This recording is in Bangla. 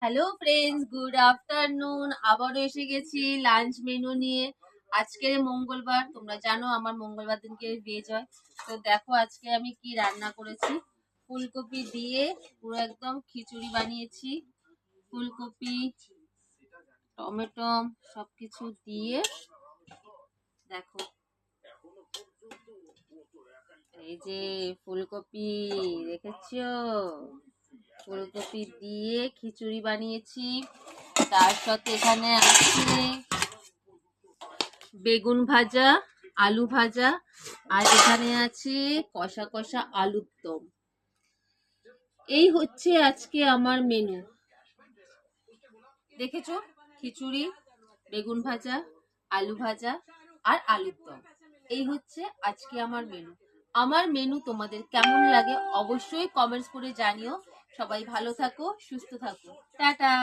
Hello friends, good afternoon. আবারও এসে গেছি লাঞ্চ মেনু নিয়ে। আজকের মঙ্গলবার, তোমরা জানো আমার মঙ্গলবার দিনকে ভেজ হয়। তো দেখো আজকে আমি কি রান্না করেছি। ফুলকপি দিয়ে পুরো একদম খিচুড়ি বানিয়েছি। ফুলকপি, টমেটো সবকিছু দিয়ে দেখো, এই যে ফুলকপি দেখেছো, ফুলকপি দিয়ে খিচুড়ি বানিয়েছি। তার সাথে এখানে আছে বেগুন ভাজা, আলু ভাজা, আর এখানে আছে কষা কষা আলুর দম। এই হচ্ছে আজকে আমার মেনু। দেখেছো, খিচুড়ি, বেগুন ভাজা, আলু ভাজা আর আলুর দম। এই হচ্ছে আজকে আমার মেনু। আমার মেনু তোমাদের কেমন লাগে অবশ্যই কমেন্টস করে জানিও। সবাই ভালো থাকো, সুস্থ থাকো, টাটা।